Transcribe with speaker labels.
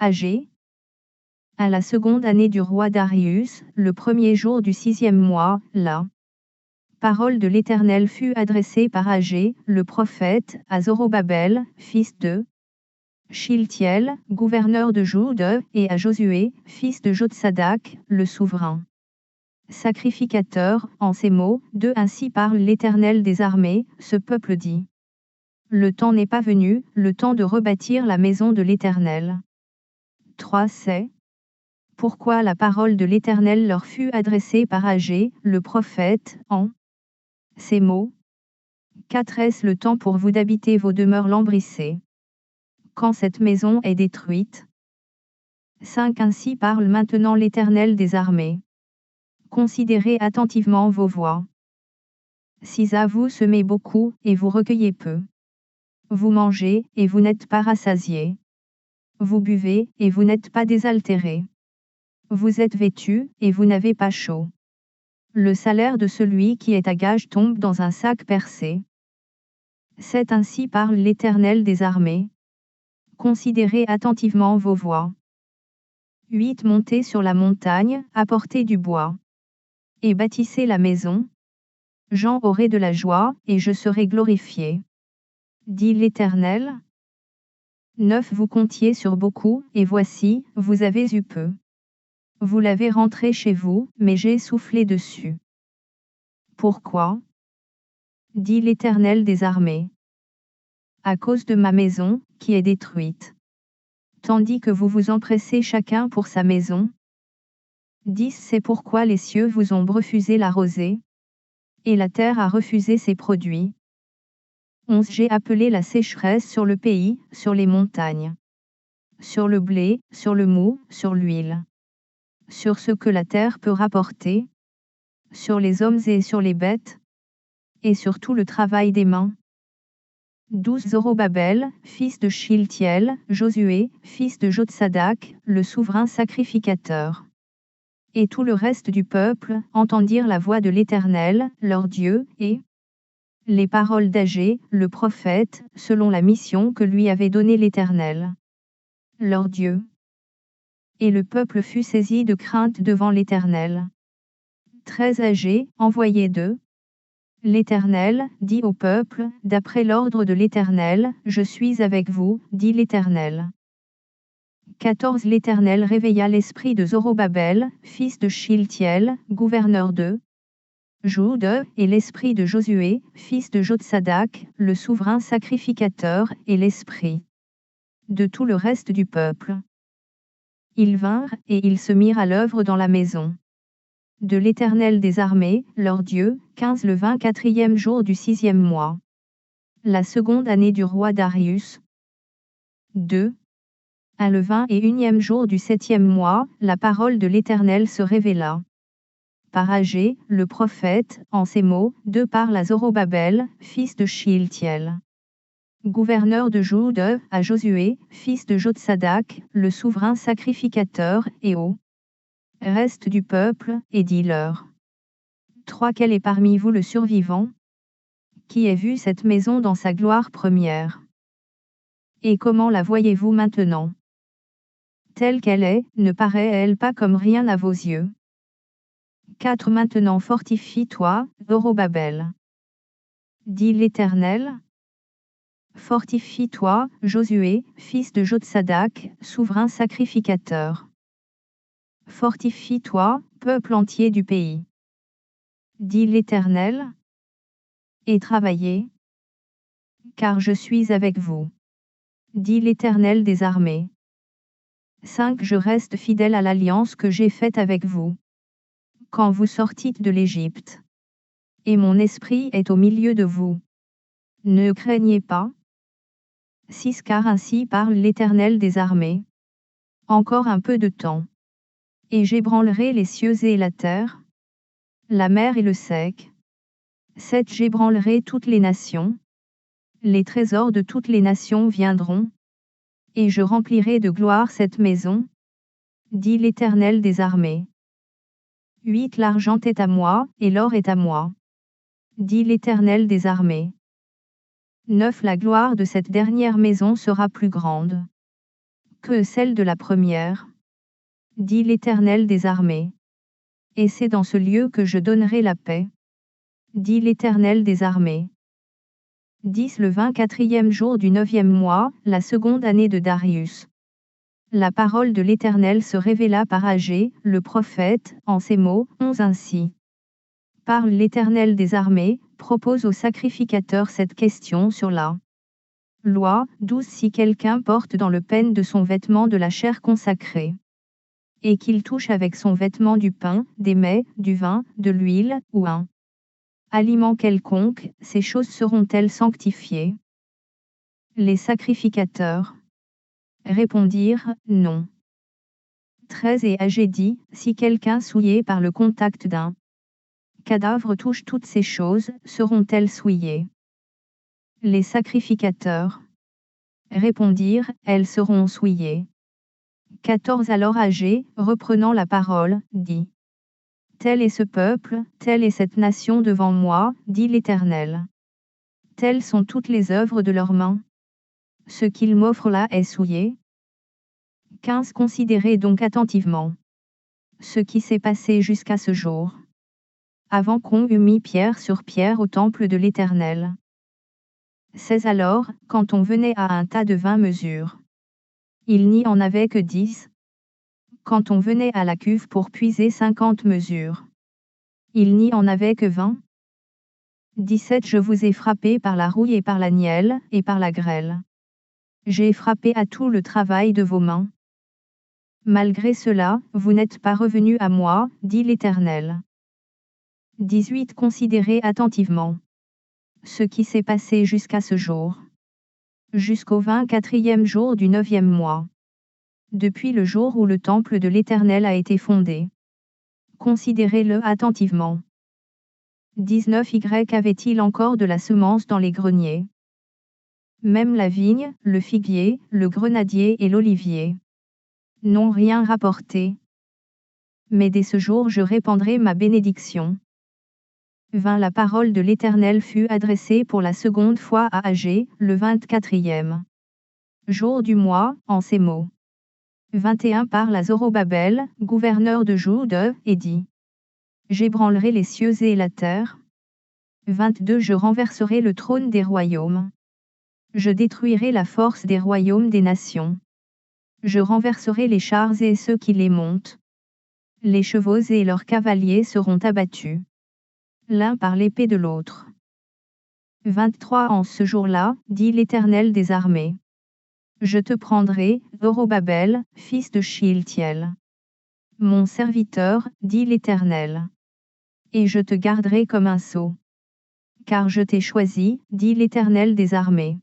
Speaker 1: Agé. À la seconde année du roi Darius, le premier jour du 6e mois, la parole de l'Éternel fut adressée par Agé, le prophète, à Zorobabel, fils de Shealtiel, gouverneur de Juda, et à Josué, fils de Jotsadak, le souverain sacrificateur, en ces mots, ainsi parle l'Éternel des armées, ce peuple dit. Le temps n'est pas venu, le temps de rebâtir la maison de l'Éternel. 3 C'est pourquoi la parole de l'Éternel leur fut adressée par Agé, le prophète, en ces mots. 4 Est-ce le temps pour vous d'habiter vos demeures lambrissées, quand cette maison est détruite? 5 Ainsi parle maintenant l'Éternel des armées. Considérez attentivement vos voies. 6 À vous semez beaucoup, et vous recueillez peu. Vous mangez, et vous n'êtes pas rassasiés. Vous buvez, et vous n'êtes pas désaltérés. Vous êtes vêtus, et vous n'avez pas chaud. Le salaire de celui qui est à gage tombe dans un sac percé. 7 Ainsi parle l'Éternel des armées. Considérez attentivement vos voies. 8 Montez sur la montagne, apportez du bois. Et bâtissez la maison. J'en aurai de la joie, et je serai glorifié, dit l'Éternel. 9 Vous comptiez sur beaucoup, et voici, vous avez eu peu. Vous l'avez rentré chez vous, mais j'ai soufflé dessus. Pourquoi? Dit l'Éternel des armées. À cause de ma maison, qui est détruite. Tandis que vous vous empressez chacun pour sa maison. 10 C'est pourquoi les cieux vous ont refusé la rosée. Et la terre a refusé ses produits. 11 J'ai appelé la sécheresse sur le pays, sur les montagnes. Sur le blé, sur le mou, sur l'huile. Sur ce que la terre peut rapporter. Sur les hommes et sur les bêtes. Et sur tout le travail des mains. 12 Zorobabel, fils de Shealtiel, Josué, fils de Jotsadak, le souverain sacrificateur. Et tout le reste du peuple entendirent la voix de l'Éternel, leur Dieu, et les paroles d'Agé, le prophète, selon la mission que lui avait donnée l'Éternel, leur Dieu. Et le peuple fut saisi de crainte devant l'Éternel. 13 Agé, envoyé de l'Éternel, dit au peuple, d'après l'ordre de l'Éternel, je suis avec vous, dit l'Éternel. 14 L'Éternel réveilla l'esprit de Zorobabel, fils de Shealtiel, gouverneur de Juda, et l'esprit de Josué, fils de Jotsadak, le souverain sacrificateur, et l'esprit de tout le reste du peuple. Ils vinrent, et ils se mirent à l'œuvre dans la maison de l'Éternel des armées, leur Dieu, 15 le 24e jour du 6e mois. La seconde année du roi Darius. 2. À le 21e jour du 7e mois, la parole de l'Éternel se révéla par Agé, le prophète, en ces mots, parle à Zorobabel, fils de Shealtiel, gouverneur de Juda, à Josué, fils de Jotsadak, le souverain sacrificateur, et au reste du peuple, et dis-leur. 3 Quel est parmi vous le survivant, qui ait vu cette maison dans sa gloire première? Et comment la voyez-vous maintenant? Telle qu'elle est, ne paraît-elle pas comme rien à vos yeux? 4 Maintenant fortifie-toi, Zorobabel, dit l'Éternel. Fortifie-toi, Josué, fils de Jotsadak, souverain sacrificateur. Fortifie-toi, peuple entier du pays, dit l'Éternel. Et travaillez, car je suis avec vous, dit l'Éternel des armées. 5 Je reste fidèle à l'alliance que j'ai faite avec vous, quand vous sortîtes de l'Égypte. Et mon esprit est au milieu de vous. Ne craignez pas. 6 Car ainsi parle l'Éternel des armées. Encore un peu de temps. Et j'ébranlerai les cieux et la terre, la mer et le sec. 7 J'ébranlerai toutes les nations. Les trésors de toutes les nations viendront. Et je remplirai de gloire cette maison, dit l'Éternel des armées. 8 L'argent est à moi, et l'or est à moi, dit l'Éternel des armées. 9 La gloire de cette dernière maison sera plus grande que celle de la première, dit l'Éternel des armées. Et c'est dans ce lieu que je donnerai la paix, dit l'Éternel des armées. 10 Le 24e jour du 9e mois, la seconde année de Darius. La parole de l'Éternel se révéla par Agé, le prophète, en ces mots, 11 ainsi. Parle l'Éternel des armées, propose au sacrificateur cette question sur la loi, 12 Si quelqu'un porte dans le peigne de son vêtement de la chair consacrée, et qu'il touche avec son vêtement du pain, des mets, du vin, de l'huile, ou un aliment quelconque, ces choses seront-elles sanctifiées? Les sacrificateurs répondirent, non. 13 Et Agé dit, si quelqu'un souillé par le contact d'un cadavre touche toutes ces choses, seront-elles souillées? Les sacrificateurs répondirent, elles seront souillées. 14 Alors Agé, reprenant la parole, dit, tel est ce peuple, telle est cette nation devant moi, dit l'Éternel. Telles sont toutes les œuvres de leurs mains. Ce qu'ils m'offrent là est souillé. 15 Considérez donc attentivement ce qui s'est passé jusqu'à ce jour, avant qu'on eût mis pierre sur pierre au temple de l'Éternel. 16 Alors, quand on venait à un tas de 20 mesures, il n'y en avait que 10. Quand on venait à la cuve pour puiser 50 mesures, il n'y en avait que 20. 17 Je vous ai frappé par la rouille et par la nielle, et par la grêle. J'ai frappé à tout le travail de vos mains. Malgré cela, vous n'êtes pas revenus à moi, dit l'Éternel. 18 Considérez attentivement ce qui s'est passé jusqu'à ce jour, jusqu'au 24e jour du 9e mois, depuis le jour où le temple de l'Éternel a été fondé. Considérez-le attentivement. 19 Y avait-il encore de la semence dans les greniers? Même la vigne, le figuier, le grenadier et l'olivier n'ont rien rapporté. Mais dès ce jour je répandrai ma bénédiction. 20 La parole de l'Éternel fut adressée pour la seconde fois à Agé, le 24e jour du mois, en ces mots. 21 Parle à Zorobabel, gouverneur de Juda, et dit, j'ébranlerai les cieux et la terre. 22 Je renverserai le trône des royaumes. Je détruirai la force des royaumes des nations. Je renverserai les chars et ceux qui les montent. Les chevaux et leurs cavaliers seront abattus, l'un par l'épée de l'autre. 23 En ce jour-là, dit l'Éternel des armées, je te prendrai, Zorobabel, fils de Shealtiel, mon serviteur, dit l'Éternel, et je te garderai comme un sceau. Car je t'ai choisi, dit l'Éternel des armées.